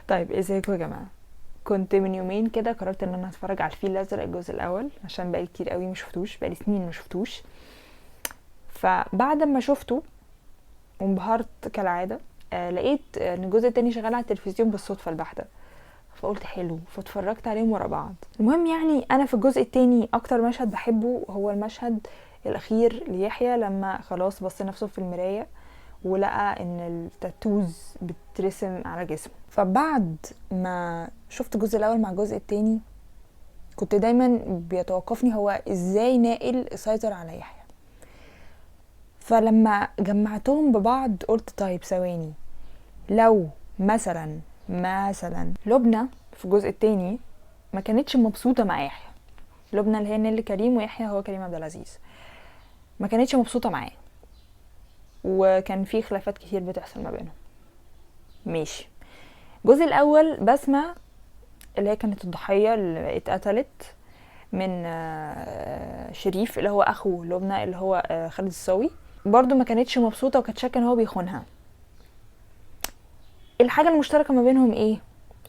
طيب ازيكم يا جماعه؟ كنت من يومين كده قررت ان انا اتفرج على الفيل الازرق الجزء الاول، عشان بقالي كتير قوي ما شفتوش، بقالي سنين ما شفتوش. فبعد ما شفته انبهرت كالعاده. لقيت ان الجزء التاني شغال على التلفزيون بالصدفه البحته، فقلت حلو، فاتفرجت عليهم ورا بعض. المهم يعني انا في الجزء التاني اكتر مشهد بحبه هو المشهد الاخير ليحيى، لما خلاص بص نفسه في المرايه ولقى ان التاتوز بترسم على جسمه. فبعد ما شفت الجزء الاول مع الجزء التاني كنت دايما بيتوقفني هو ازاي نائل سيطر على يحيى. فلما جمعتهم ببعض قلت طيب ثواني، لو مثلا لبنى في الجزء التاني ما كانتش مبسوطه مع يحيى، لبنى اللي هي نيللي كريم ويحيى هو كريم عبد العزيز، ما كانتش مبسوطه معاه وكان في خلافات كتير بتحصل ما بينهم، ماشي. الجزء الاول بسمة اللي هي كانت الضحيه اللي اتقتلت من شريف اللي هو اخو لبنى اللي هو خالد الصاوي، برضو ما كانتش مبسوطه وكانت شاكه ان هو بيخونها. الحاجه المشتركه ما بينهم ايه؟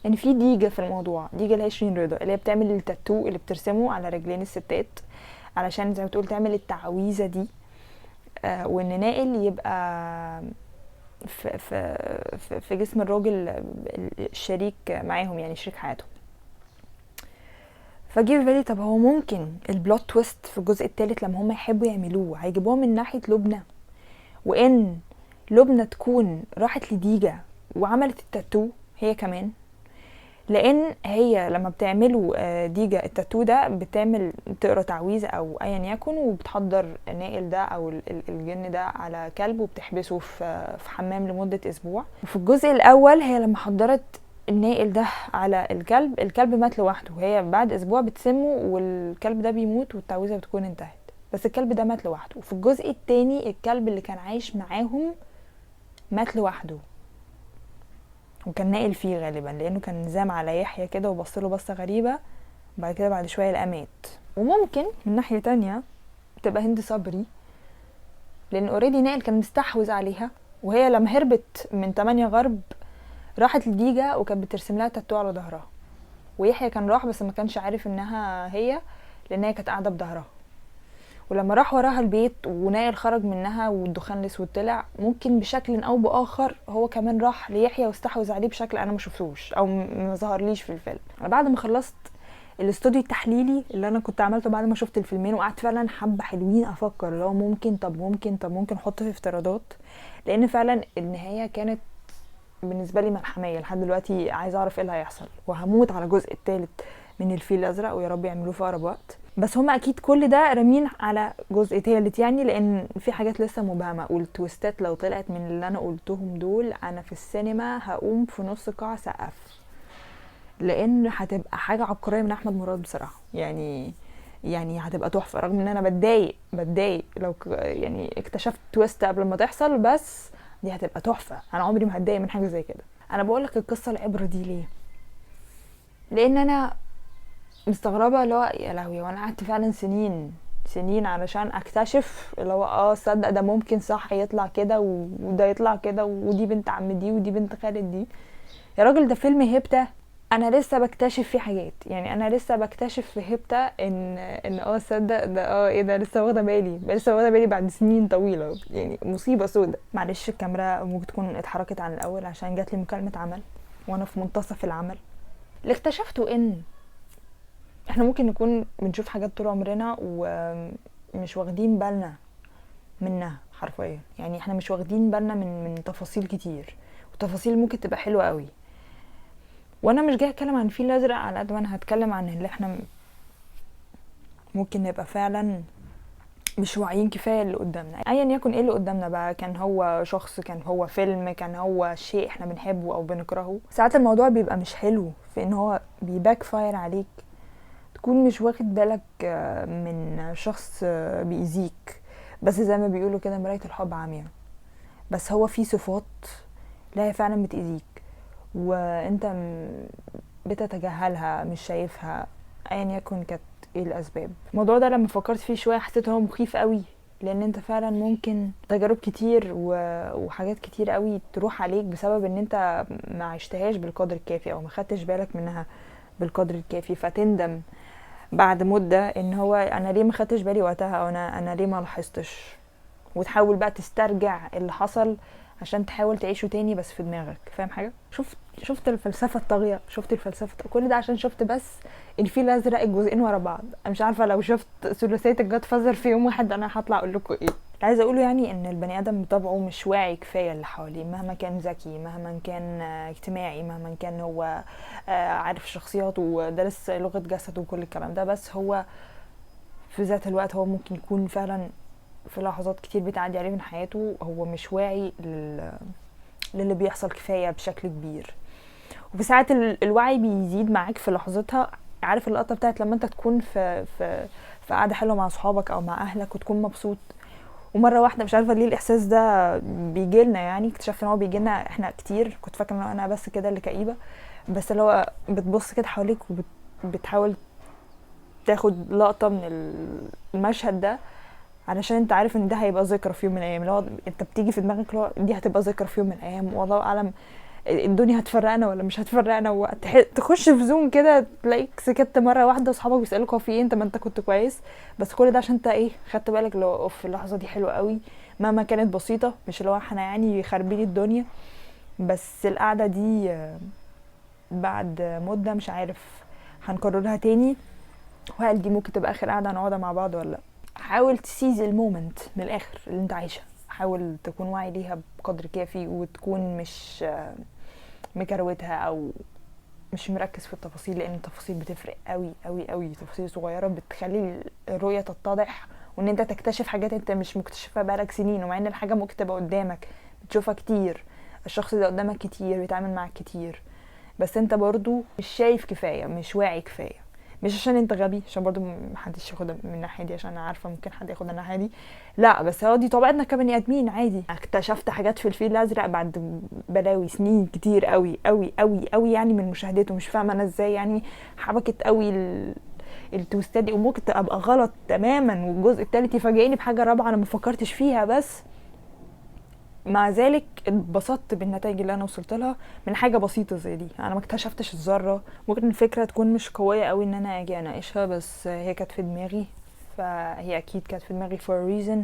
ان في ديجه في الموضوع، ديجه اللي هي شيرين رضا اللي هي بتعمل التاتو اللي بترسمه على رجلين الستات علشان زي ما تقول تعمل التعويذه دي. وان نائل يبقى في جسم الراجل الشريك معاهم، يعني شريك حياتهم. فجي في بالي طب هو ممكن البلوت تويست في الجزء الثالث لما هم يحبوا يعملوه هيجيبوها من ناحيه لبنى، وان لبنى تكون راحت لديجا وعملت التاتو هي كمان، لان هي لما بتعملوا ديجا التاتو ده بتعمل تقرا تعويذه او ايا يكن، وبتحضر النائل ده او الجن ده على كلب وبتحبسه في حمام لمده اسبوع. وفي الجزء الاول هي لما حضرت النائل ده على الكلب مات لوحده، وهي بعد اسبوع بتسمه والكلب ده بيموت والتعويذه بتكون انتهت، بس الكلب ده مات لوحده. وفي الجزء التاني الكلب اللي كان عايش معاهم مات لوحده، وكان ناقل فيه غالبا لانه كان زام على يحيى كده وبصله بصه غريبه، بعد كده بعد شويه لقى مات. وممكن من ناحيه تانية تبقى هند صبري، لان اوريدي نائل كان مستحوذ عليها، وهي لما هربت من 8 غرب راحت لديجا وكانت بترسم لها تاتو على ظهرها، ويحيى كان راح بس ما كانش عارف انها هي لان هي كانت قاعده بظهرها. ولما راح وراها البيت ونائل خرج منها والدخان الاسود طلع، ممكن بشكل او باخر هو كمان راح ليحيى واستحوذ عليه بشكل انا ما شفتوش او ما ظهرليش في الفيلم. انا بعد ما خلصت الاستوديو التحليلي اللي انا كنت عملته بعد ما شفت الفيلمين وقعدت فعلا حبه حلوين افكر لو ممكن ممكن احط في افتراضات، لان فعلا النهايه كانت بالنسبه لي ملحميه. لحد دلوقتي عايزه اعرف ايه اللي هيحصل، وهموت على الجزء الثالث من الفيل الازرق، ويا رب يعملوه في اقرب وقت. بس هما اكيد كل ده رامين على جزء تالت يعني، لان في حاجات لسه مبهمه، والتويستات لو طلعت من اللي انا قلتهم دول انا في السينما هقوم في نص قاعه سقف، لان هتبقى حاجه عبقريه من احمد مراد بصراحه. يعني هتبقى تحفه، رغم ان انا بتضايق لو يعني اكتشفت تويست قبل ما تحصل، بس دي هتبقى تحفه. انا عمري ما هتضايق من حاجه زي كده. انا بقول لك القصه العبره دي ليه؟ لان انا مستغربه اللي هو يا لهوي، وانا قعدت فعلا سنين علشان اكتشف اللي هو صدق ده ممكن صح يطلع كده وده يطلع كده، ودي بنت عم دي ودي بنت خالد دي. يا راجل ده فيلم هيبتا، انا لسه بكتشف فيه حاجات، يعني انا لسه بكتشف في هيبتا ان صدق ده ايه ده، لسه واخده بالي بعد سنين طويله، يعني مصيبه سودة. معلش الكاميرا ممكن تكون اتحركت عن الاول عشان جات لي مكالمه عمل وانا في منتصف العمل. اللي اكتشفته ان احنا ممكن نكون بنشوف حاجات طول عمرنا ومش واخدين بالنا منها حرفيا، يعني احنا مش واخدين بالنا من تفاصيل كتير، وتفاصيل ممكن تبقى حلوه قوي. وانا مش جاي اتكلم عن الفيل الازرق على قد ما انا هتكلم عن اللي احنا ممكن نبقى فعلا مش واعيين كفايه اللي قدامنا، ايا يكن ايه اللي قدامنا بقى، كان هو شخص، كان هو فيلم، كان هو شيء احنا بنحبه او بنكرهه. ساعات الموضوع بيبقى مش حلو في ان هو بيباك فاير عليك، تكون مش واخد بالك من شخص بيأذيك، بس زي ما بيقولوا كده مراية الحب عمياء، بس هو في صفات لا هي فعلا بتأذيك وانت بتتجاهلها مش شايفها، ايا يكن كانت ايه الاسباب. الموضوع ده لما فكرت فيه شويه حسيت هو مخيف قوي، لان انت فعلا ممكن تجارب كتير وحاجات كتير قوي تروح عليك بسبب ان انت ما عشتهاش بالقدر الكافي او ما خدتش بالك منها بالقدر الكافي، فتندم بعد مدة ان هو انا ليه ما خدتش بالي وقتها، او انا ليه ما لاحظتش، وتحاول بقى تسترجع اللي حصل عشان تحاول تعيشه تاني بس في دماغك. فاهم حاجه؟ شفت الفلسفه الطاغيه، شفت الفلسفه كل ده عشان شفت بس الفيل الازرق الجزئين ورا بعض. انا مش عارفه لو شفت ثلاثيه الجاد فازر في يوم واحد انا هطلع اقول لكم ايه. اللي عايزه اقوله يعني ان البني ادم بطبعه مش واعي كفايه اللي حواليه، مهما كان ذكي، مهما كان اجتماعي، مهما كان هو عارف شخصياته ودارس لغه جسده وكل الكلام ده، بس هو في ذات الوقت هو ممكن يكون فعلا في لحظات كتير بتعدي عليه من حياته هو مش واعي للي بيحصل كفاية بشكل كبير. وفي ساعات الوعي بيزيد معاك في لحظتها. عارف اللقطة بتاعت لما انت تكون في قعدة حلوة مع صحابك او مع اهلك وتكون مبسوط، ومرة واحدة مش عارفة ليه الاحساس ده بيجيلنا، يعني اكتشفت ان هو بيجيلنا احنا كتير، كنت فاكرة ان انا بس كده اللي كئيبة، بس اللي هو بتبص كده حواليك وبتحاول تاخد لقطة من المشهد ده علشان انت عارف ان ده هيبقى ذكرى في يوم من الايام. لو انت بتيجي في دماغك لو دي هتبقى ذكرى في يوم من الايام، والله اعلم الدنيا هتفرقنا ولا مش هتفرقنا، تخش في زوم كده تلاقيك سكت مره واحده واصحابك بيسالوك هو في ايه، انت ما انت كنت كويس، بس كل ده عشان انت ايه، خدت بالك لو اوف اللحظه دي حلوه قوي مهما كانت بسيطه، مش اللي هو احنا يعني خاربين الدنيا، بس القعده دي بعد مده مش عارف هنكررها تاني، وهل دي ممكن تبقى اخر قعده هنقعدها مع بعض ولا لا. حاول تسيز المومنت من الاخر اللي انت عايشها، حاول تكون واعي ليها بقدر كافي وتكون مش مكروتها او مش مركز في التفاصيل، لان التفاصيل بتفرق قوي قوي قوي. تفاصيل صغيره بتخلي الرؤيه تتضح، وان انت تكتشف حاجات انت مش مكتشفها بقالك سنين، ومع ان الحاجه ممكن تبقى قدامك بتشوفها كتير، الشخص ده قدامك كتير، بيتعامل معك كتير، بس انت برضو مش شايف كفايه، مش واعي كفايه. مش عشان انت غبي، عشان برضو محدش ياخدها من الناحيه دي، عشان انا عارفه ممكن حد ياخدها من الناحيه دي، لا بس هو دي طبيعتنا كبني ادمين عادي. اكتشفت حاجات في الفيل الازرق بعد بلاوي سنين كتير قوي قوي قوي قوي يعني من مشاهدته، مش فاهمه انا ازاي يعني حبكت قوي التويستات دي، وممكن ابقى غلط تماما والجزء الثالث يفاجئني بحاجه رابعه انا ما فكرتش فيها، بس مع ذلك اتبسطت بالنتائج اللي انا وصلت لها من حاجه بسيطه زي دي. انا ما اكتشفتش الذره، ممكن الفكره تكون مش قويه قوي ان انا اجي اناقشها، بس هي كانت في دماغي، فهي اكيد كانت في دماغي for a reason،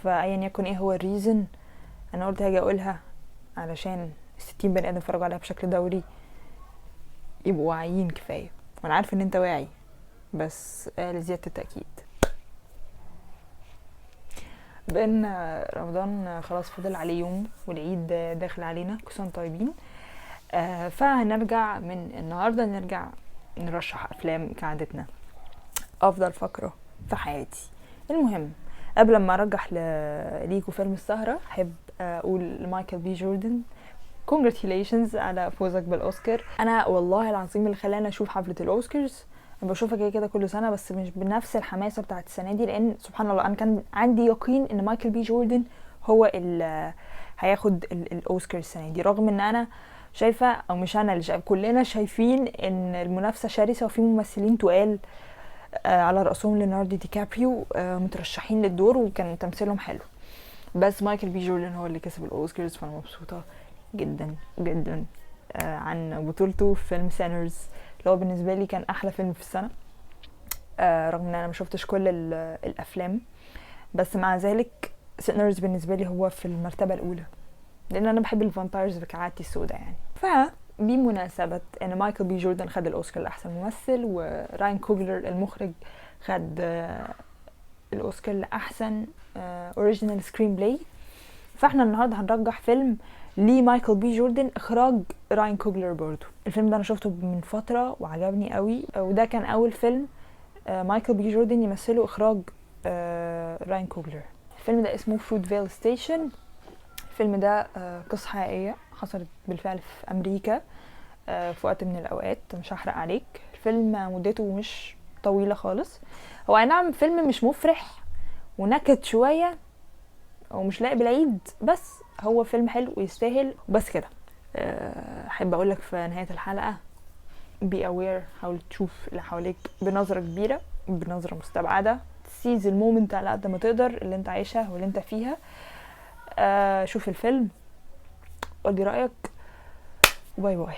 فايا يكن ايه هو الريزن انا قلت هاجي اقولها علشان 60 بني ادم اتفرجوا عليها بشكل دوري يبقوا واعيين كفايه. وانا عارفه ان انت واعي، بس لزياده التاكيد. بان رمضان خلاص فضل عليه يوم والعيد داخل علينا، كل سنه طيبين. فهنرجع من النهارده نرجع نرشح افلام كعادتنا، افضل فقره في حياتي. المهم قبل ما ارجح ليكوا فيلم السهره، احب اقول لمايكل بي جوردن congratulations على فوزك بالاوسكار. انا والله العظيم اللي خلاني اشوف حفله الاوسكارز، انا بشوفها كده كده كل سنه بس مش بنفس الحماسه بتاعت السنه دي، لان سبحان الله انا كان عندي يقين ان مايكل بي جوردن هو اللي هياخد الاوسكار السنه دي، رغم ان انا شايفه، او مش انا اللي شايفه، كلنا شايفين ان المنافسه شرسه وفي ممثلين تقال على راسهم ليوناردو دي كابريو مترشحين للدور وكان تمثيلهم حلو، بس مايكل بي جوردن هو اللي كسب الاوسكارز، فانا مبسوطه جدا جدا عن بطولته في فيلم سينرز اللي هو بالنسبه لي كان احلى فيلم في السنه، رغم ان انا ما شفتش كل الافلام، بس مع ذلك سينرز بالنسبه لي هو في المرتبه الاولى، لان انا بحب الفامبايرز بكعادتي السوداء يعني. فبمناسبه ان مايكل بي جوردن خد الاوسكار لاحسن ممثل، وراين كوغلر المخرج خد الاوسكار لاحسن اوريجينال سكرين بلاي، فاحنا النهارده هنرجح فيلم لمايكل بي جوردن اخراج راين كوغلر برضو. الفيلم ده انا شفته من فتره وعجبني قوي، وده كان اول فيلم مايكل بي جوردن يمثله اخراج راين كوغلر. الفيلم ده اسمه فروتفيل ستيشن. الفيلم ده قصه حقيقيه حصلت بالفعل في امريكا في وقت من الاوقات، مش هحرق عليك. الفيلم مدته مش طويله خالص، هو اي نعم فيلم مش مفرح ونكد شويه ومش لاقي بالعيد، بس هو فيلم حلو ويستاهل بس كده. احب اقولك في نهايه الحلقه be aware، حاول تشوف اللي حواليك بنظره كبيره، بنظره مستبعده، سيز المومنت على قد ما تقدر اللي انت عايشها واللي انت فيها. شوف الفيلم قولي رأيك، باي باي.